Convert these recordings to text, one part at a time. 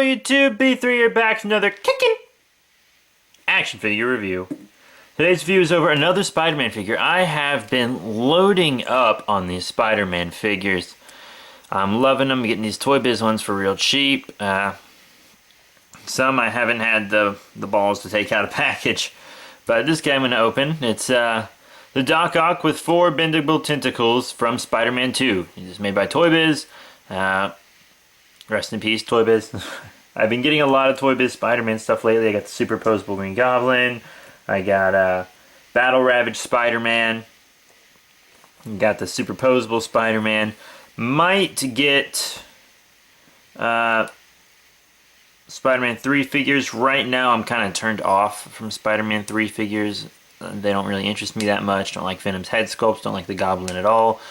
YouTube, B3 here back with another kicking action figure review. Today's review is over another Spider-Man figure. I have been loading up on these Spider-Man figures. I'm loving them, getting these Toy Biz ones for real cheap. Some I haven't had the balls to take out of package. But this guy I'm going to open. It's the Doc Ock with 4 Bendable Tentacles from Spider-Man 2. It's made by Toy Biz. Rest in peace, Toy Biz. I've been getting a lot of Toy Biz Spider-Man stuff lately. I got the Superposable Green Goblin. I got Battle Ravaged Spider-Man. Got the Superposable Spider-Man. Might get Spider-Man 3 figures. Right now I'm kind of turned off from Spider-Man 3 figures. They don't really interest me that much. Don't like Venom's head sculpts. Don't like the Goblin at all.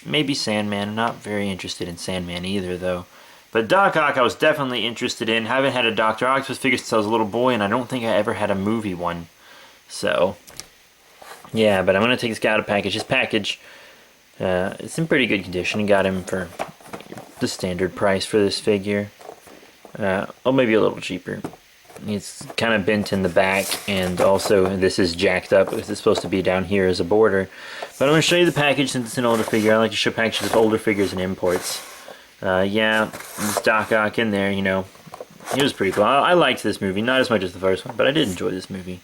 Maybe Sandman. I'm not very interested in Sandman either, though. But Doc Ock I was definitely interested in. Haven't had a Dr. Octopus figure since I was a little boy, and I don't think I ever had a movie one. So, yeah, but I'm going to take this guy out of package. His package, it's in pretty good condition. Got him for the standard price for this figure. Or maybe a little cheaper. It's kind of bent in the back, and also this is jacked up because it's supposed to be down here as a border. But I'm going to show you the package since it's an older figure. I like to show packages with older figures and imports. Yeah, this Doc Ock in there, you know, he was pretty cool. I liked this movie, not as much as the first one, but I did enjoy this movie.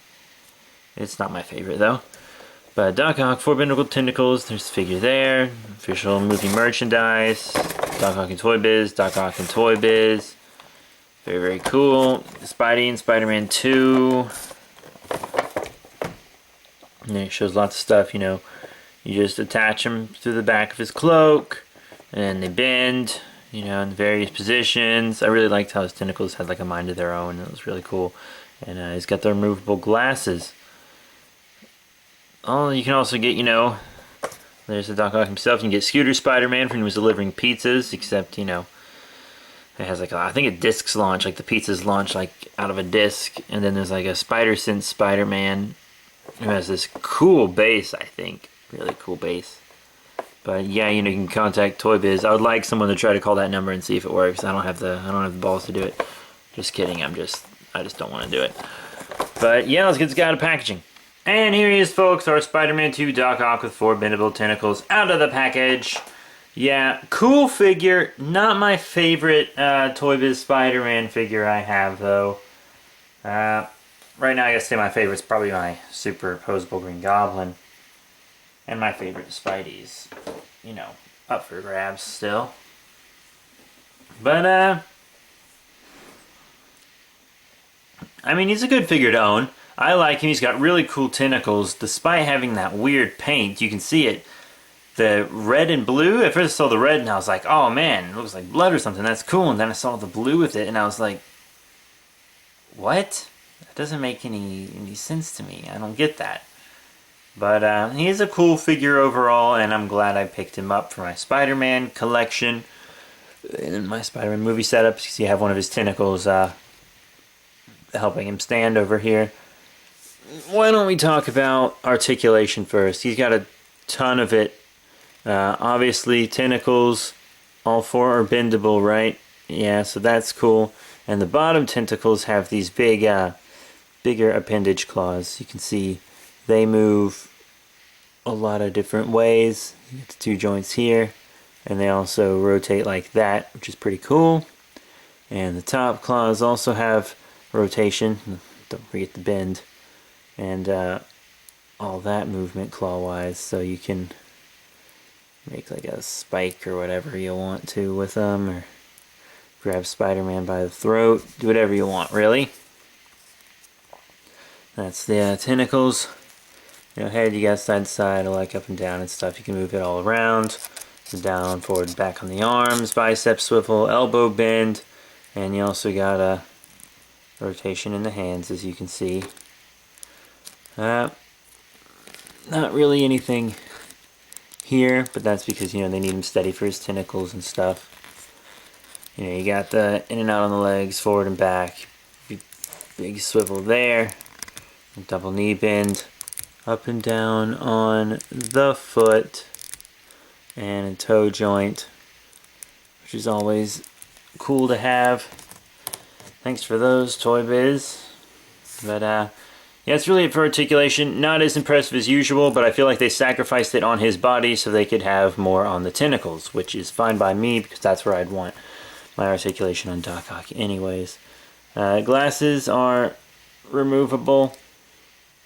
It's not my favorite, though. But Doc Ock, 4 Bendable Tentacles, there's the figure there. Official movie merchandise. Doc Ock and Toy Biz, Doc Ock and Toy Biz. Very, very cool. Spidey and Spider-Man 2. And it shows lots of stuff, you know. You just attach them to the back of his cloak, and they bend, you know, in various positions. I really liked how his tentacles had like a mind of their own. It was really cool. And he's got the removable glasses. Oh, you can also get, you know, there's the Doc Ock himself. You can get Scooter Spider-Man when he was delivering pizzas, except, you know, it has like I think a discs launch, like the pizzas launch like out of a disc, and then there's like a Spider-Sense Spider-Man who has this cool base, I think, really cool base. But yeah, you know, you can contact Toy Biz. I would like someone to try to call that number and see if it works. I don't have the balls to do it. Just kidding. I just don't want to do it. But yeah, let's get this guy out of packaging. And here he is, folks, our Spider-Man 2 Doc Ock with 4 Bendable Tentacles out of the package. Yeah, cool figure. Not my favorite Toy Biz Spider-Man figure I have, though. Right now, I gotta say my favorite's probably my Superposable Green Goblin. And my favorite Spidey's, you know, up for grabs still. But, I mean, he's a good figure to own. I like him. He's got really cool tentacles. Despite having that weird paint, you can see it. The red and blue, at first I saw the red and I was like, oh man, it looks like blood or something, that's cool. And then I saw the blue with it and I was like, what? That doesn't make any sense to me. I don't get that. But he is a cool figure overall, and I'm glad I picked him up for my Spider-Man collection. In my Spider-Man movie setup, you see I have one of his tentacles helping him stand over here. Why don't we talk about Articulation first? He's got a ton of it. Obviously, tentacles, all 4 are bendable, right? Yeah, so that's cool. And the bottom tentacles have these big, bigger appendage claws. You can see they move a lot of different ways. You get the 2 joints here, and they also rotate like that, which is pretty cool. And the top claws also have rotation. Don't forget the bend. And all that movement claw-wise, so you can make like a spike or whatever you want to with them, or grab Spider-Man by the throat, do whatever you want, really. That's the tentacles. You know, head, you got side to side, like up and down and stuff. You can move it all around. Down, forward, and back on the arms, bicep swivel, elbow bend, and you also got a rotation in the hands, as you can see. Not really anything here, but that's because, you know, they need him steady for his tentacles and stuff. You know, you got the in and out on the legs, forward and back. Big swivel there. Double knee bend. Up and down on the foot. And a toe joint, which is always cool to have. Thanks for those, Toy Biz. But yeah, that's really it for Articulation. Not as impressive as usual, but I feel like they sacrificed it on his body so they could have more on the Tentacles, which is fine by me because that's where I'd want my Articulation on Doc Ock anyways. Glasses are removable.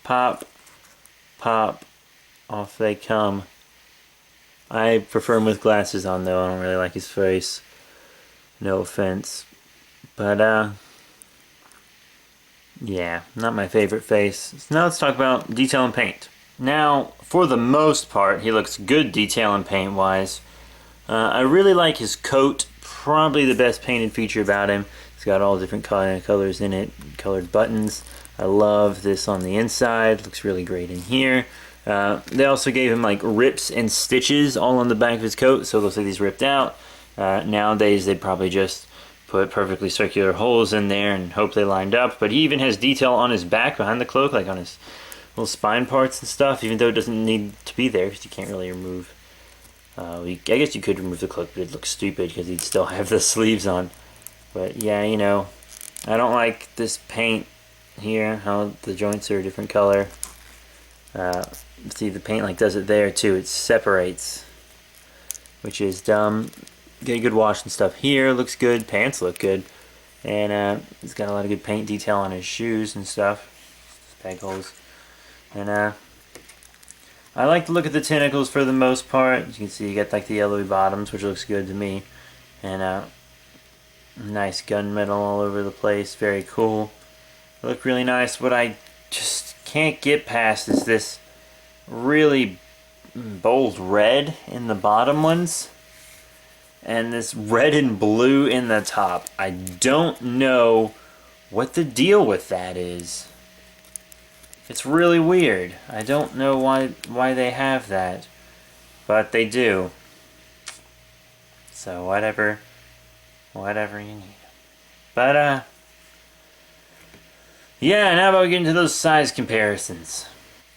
Pop, pop, off they come. I prefer him with glasses on though. I don't really like his face. No offense. But yeah, not my favorite face. So now let's talk about detail and paint. Now, for the most part, he looks good detail and paint wise. I really like his coat. Probably the best painted feature about him. It's got all different colors in it, colored buttons. I love this on the inside. Looks really great in here. They also gave him like rips and stitches all on the back of his coat, so it looks like he's ripped out. Nowadays, they'd probably just put perfectly circular holes in there and hope they lined up. But he even has detail on his back behind the cloak, like on his little spine parts and stuff, even though it doesn't need to be there because you can't really remove. I guess you could remove the cloak, but it'd look stupid because he'd still have the sleeves on. But yeah, you know, I don't like this paint here, how the joints are a different color. See, the paint like does it there too. It separates, which is dumb. Get a good wash and stuff here. Looks good. Pants look good. And he's got a lot of good paint detail on his shoes and stuff. Peg holes. And I like to look at the Tentacles for the most part. You can see you get like the yellowy bottoms, which looks good to me. And nice gunmetal all over the place. Very cool. They look really nice. What I just can't get past is this really bold red in the bottom ones. And this red and blue in the top. I don't know what the deal with that is. It's really weird. I don't know why they have that. But they do. So whatever you need. But yeah, now about we get into those size comparisons.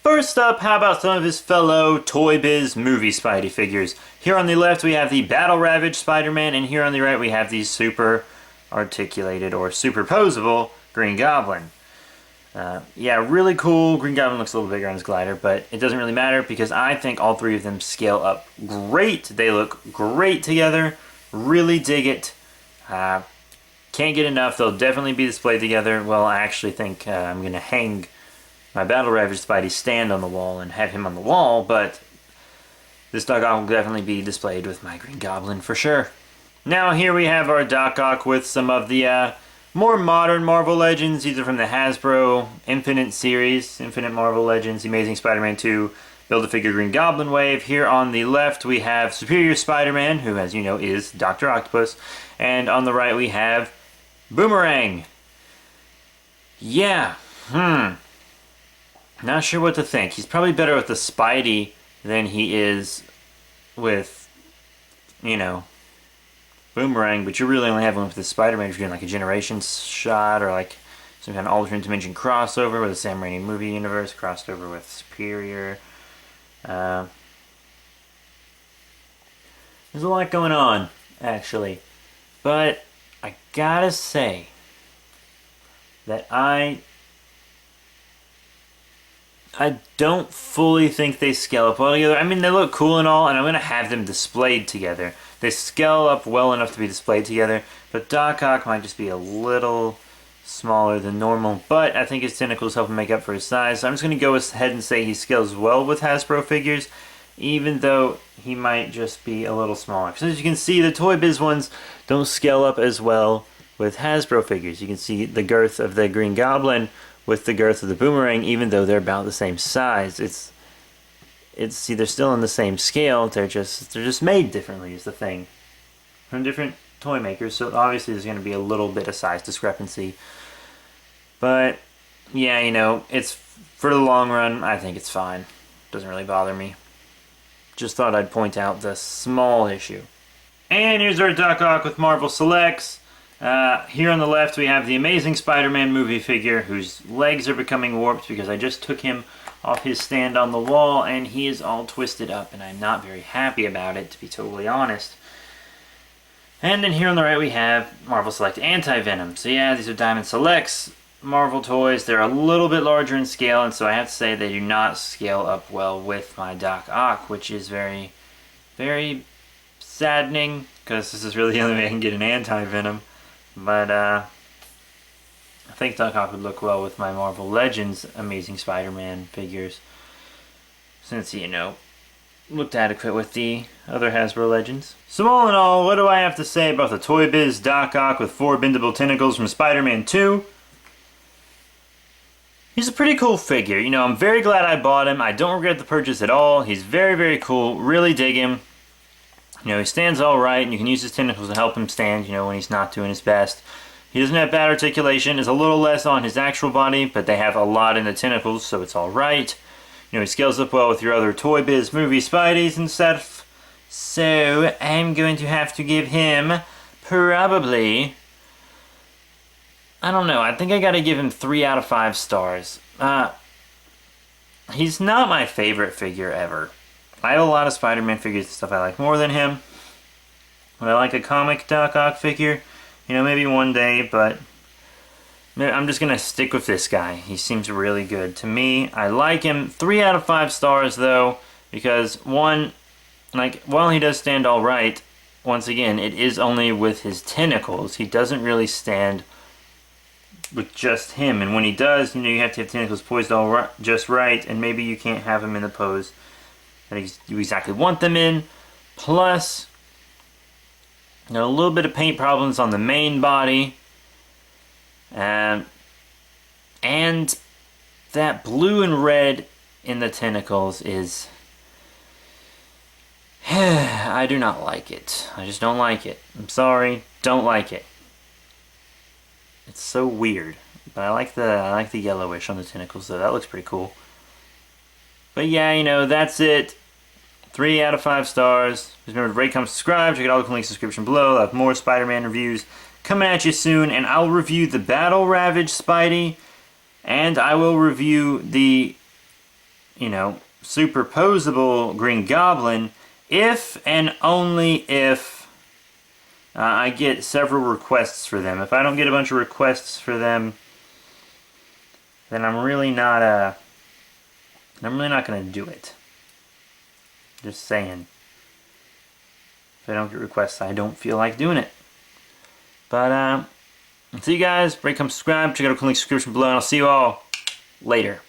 First up, how about some of his fellow Toy Biz movie Spidey figures? Here on the left we have the Battle Ravaged Spider-Man, and here on the right we have the super articulated or superposable Green Goblin. Yeah, really cool. Green Goblin looks a little bigger on his glider, but it doesn't really matter because I think all three of them scale up great. They look great together. Really dig it. Can't get enough. They'll definitely be displayed together. Well, I actually think I'm going to hang my Battle Ravaged Spidey stand on the wall and have him on the wall, but this Doc Ock will definitely be displayed with my Green Goblin for sure. Now here we have our Doc Ock with some of the more modern Marvel Legends, either from the Hasbro Infinite series, Infinite Marvel Legends, Amazing Spider-Man 2, Build-A-Figure Green Goblin Wave. Here on the left we have Superior Spider-Man, who as you know is Dr. Octopus, and on the right we have Boomerang. Yeah, not sure what to think. He's probably better with the Spidey than he is with, you know, Boomerang, but you really only have one with the Spider-Man if you're doing like a Generations shot or like some kind of alternate dimension crossover with the Sam Raimi movie universe, crossed over with Superior. There's a lot going on, actually. But I gotta say that I don't fully think they scale up well together. I mean, they look cool and all, and I'm going to have them displayed together. They scale up well enough to be displayed together, but Doc Ock might just be a little smaller than normal, but I think his tentacles help him make up for his size, so I'm just going to go ahead and say he scales well with Hasbro figures, even though he might just be a little smaller. Because as you can see, the Toy Biz ones don't scale up as well with Hasbro figures. You can see the girth of the Green Goblin with the girth of the Boomerang, even though they're about the same size. See, they're still on the same scale. They're just made differently is the thing, from different toy makers. So obviously there's going to be a little bit of size discrepancy. But yeah, you know, it's for the long run. I think it's fine. Doesn't really bother me. Just thought I'd point out the small issue. And here's our Doc Ock with Marvel Selects. Here on the left we have the Amazing Spider-Man movie figure whose legs are becoming warped because I just took him off his stand on the wall and he is all twisted up and I'm not very happy about it, to be totally honest. And then here on the right we have Marvel Select Anti-Venom. So yeah, these are Diamond Selects Marvel toys. They're a little bit larger in scale, and so I have to say they do not scale up well with my Doc Ock, which is very, very saddening, because this is really the only way I can get an Anti-Venom. But I think Doc Ock would look well with my Marvel Legends Amazing Spider-Man figures, since, you know, looked adequate with the other Hasbro Legends. So all in all, what do I have to say about the Toy Biz Doc Ock with 4 bendable tentacles from Spider-Man 2? He's a pretty cool figure. You know, I'm very glad I bought him. I don't regret the purchase at all. He's very, very cool. Really dig him. You know, he stands all right, and you can use his tentacles to help him stand, you know, when he's not doing his best. He doesn't have bad articulation. It's a little less on his actual body, but they have a lot in the tentacles, so it's all right. You know, he scales up well with your other Toy Biz movie Spideys and stuff. So, I'm going to have to give him probably... I don't know. I think I gotta give him 3 out of 5 stars. He's not my favorite figure ever. I have a lot of Spider-Man figures and stuff I like more than him. Would I like a comic Doc Ock figure? You know, maybe one day, but... I'm just gonna stick with this guy. He seems really good to me. I like him. 3 out of 5 stars though, because one, like, while he does stand all right, once again, it is only with his tentacles. He doesn't really stand with just him, and when he does, you know, you have to have tentacles poised all right, just right, and maybe you can't have him in the pose that you exactly want them in. Plus, you know, a little bit of paint problems on the main body. And that blue and red in the tentacles is... I do not like it. I just don't like it. I'm sorry, don't like it. It's so weird. But I like the yellowish on the tentacles though. That looks pretty cool. But yeah, you know, that's it. 3 out of 5 stars. Just remember to rate, comment, subscribe. Check out all the links in the description below. I'll have more Spider-Man reviews coming at you soon, and I'll review the Battle Ravaged Spidey, and I will review the, you know, superposable Green Goblin if and only if I get several requests for them. If I don't get a bunch of requests for them, then I'm really not gonna do it. Just saying. If I don't get requests, I don't feel like doing it. But, see you guys. Rate, comment, subscribe. Check out the link in the description below, and I'll see you all later.